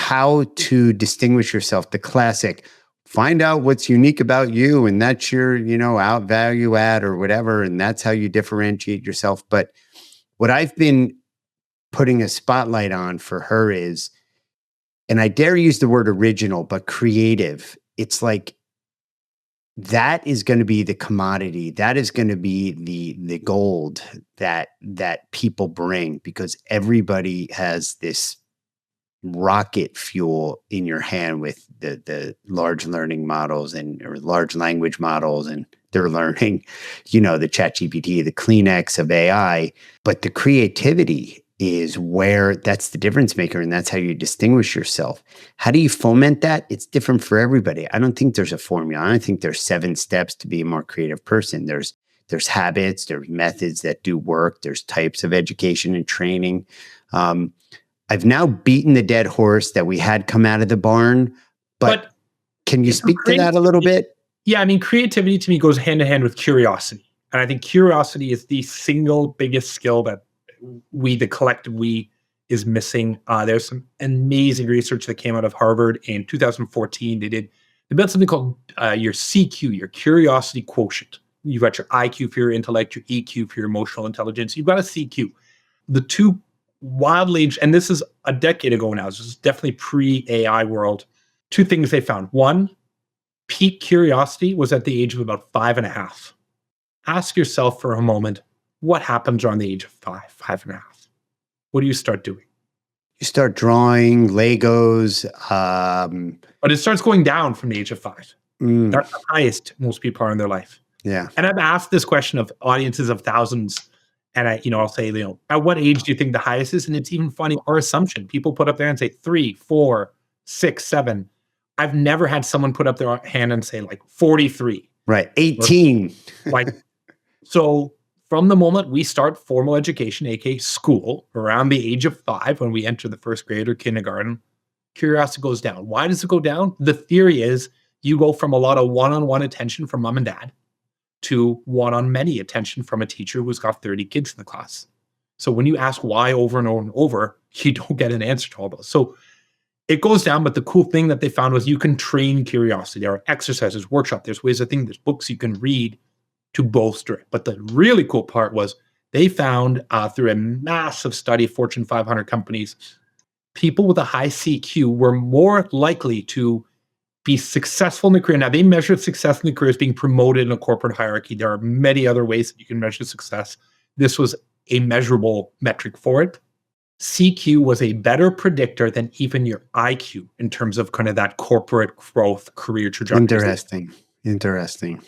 how to distinguish yourself, the classic, find out what's unique about you, and that's your, out value add or whatever, and that's how you differentiate yourself. But what I've been putting a spotlight on for her is, and I dare use the word original, but creative. It's like that is going to be the commodity. That is going to be the gold that people bring, because everybody has this rocket fuel in your hand with the large learning models or large language models, and they're learning, the ChatGPT, the Kleenex of AI. But the creativity is where that's the difference maker, and that's how you distinguish yourself. How do you foment that? It's different for everybody. I don't think there's a formula. I don't think there's 7 steps to be a more creative person. There's habits, there's methods that do work, there's types of education and training. I've now beaten the dead horse that we had come out of the barn, but can you speak to that a little bit? Yeah, I mean, creativity to me goes hand in hand with curiosity. And I think curiosity is the single biggest skill that the collective we, is missing. There's some amazing research that came out of Harvard in 2014. They built something called your CQ, your curiosity quotient. You've got your IQ for your intellect, your EQ for your emotional intelligence. You've got a CQ. The two wildly, and this is a decade ago now, this is definitely pre-AI world. 2 things they found. 1, peak curiosity was at the age of about 5.5. Ask yourself for a moment, what happens around the age of 5.5? What do you start doing? You start drawing Legos. But it starts going down from the age of 5. That's the highest most people are in their life. Yeah. And I've asked this question of audiences of thousands, and I'll say, at what age do you think the highest is? And it's even funny, our assumption. People put up there and say 3, 4, 6, 7. I've never had someone put up their hand and say 43. Right. 18. So from the moment we start formal education, aka school, around the age of 5, when we enter the first grade or kindergarten, curiosity goes down. Why does it go down? The theory is you go from a lot of one-on-one attention from mom and dad to one-on-many attention from a teacher who's got 30 kids in the class. So when you ask why over and over and over, you don't get an answer to all those. So it goes down, but the cool thing that they found was you can train curiosity. There are exercises, workshops, there's ways of thinking, there's books you can read to bolster it. But the really cool part was they found through a massive study of Fortune 500 companies, people with a high CQ were more likely to be successful in the career. Now, they measured success in the career as being promoted in a corporate hierarchy. There are many other ways that you can measure success. This was a measurable metric for it. CQ was a better predictor than even your IQ in terms of kind of that corporate growth career trajectory. Interesting.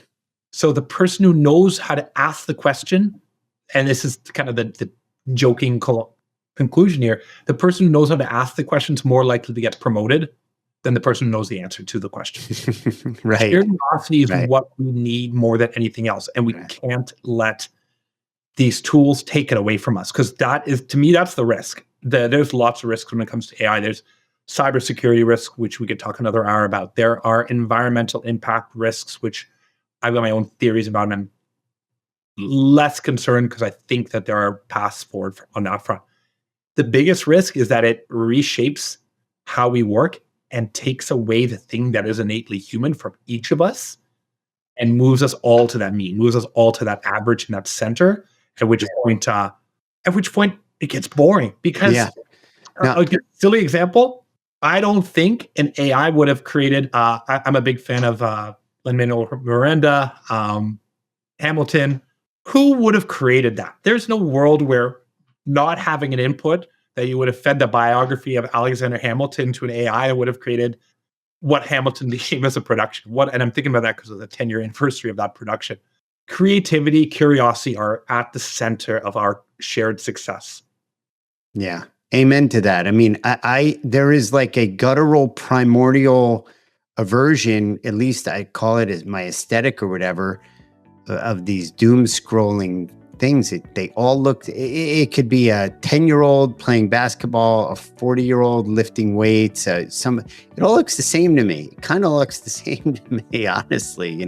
So the person who knows how to ask the question, and this is kind of the joking conclusion here, the person who knows how to ask the question is more likely to get promoted than the person who knows the answer to the question. Right. Curiosity is what we need more than anything else. And we can't let these tools take it away from us, because that is, to me, that's the risk. There's lots of risks when it comes to AI. There's cybersecurity risk, which we could talk another hour about. There are environmental impact risks, which I've got my own theories about, and I'm less concerned because I think that there are paths forward on that front. The biggest risk is that it reshapes how we work and takes away the thing that is innately human from each of us and moves us all to that mean, moves us all to that average and that center, at which point it gets boring. Because a silly example, I don't think an AI would have created, I'm a big fan of Lin-Manuel Miranda, Hamilton. Who would have created that? There's no world where not having an input that you would have fed the biography of Alexander Hamilton to an AI would have created what Hamilton became as a production. And I'm thinking about that because of the 10-year anniversary of that production. Creativity, curiosity are at the center of our shared success. Yeah. Amen to that. I mean, there is like a guttural primordial aversion, at least I call it as my aesthetic or whatever, of these doom scrolling things. They all look, it could be a 10-year-old playing basketball, a 40-year-old lifting weights, it all looks the same to me. It kind of looks the same to me, honestly,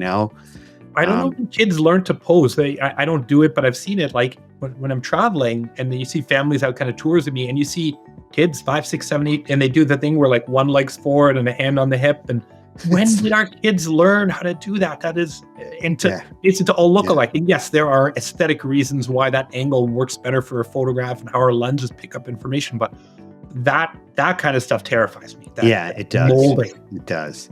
I don't know if kids learn to pose. I don't do it, but I've seen it like when I'm traveling and you see families out kind of tours of me and you see kids 5, 6, 7, 8, and they do the thing where like one leg's forward and a hand on the hip. And when did our kids learn how to do that? That is, it's to all look alike. And yes, there are aesthetic reasons why that angle works better for a photograph and how our lenses pick up information, but that kind of stuff terrifies me. It does. Molding. It does.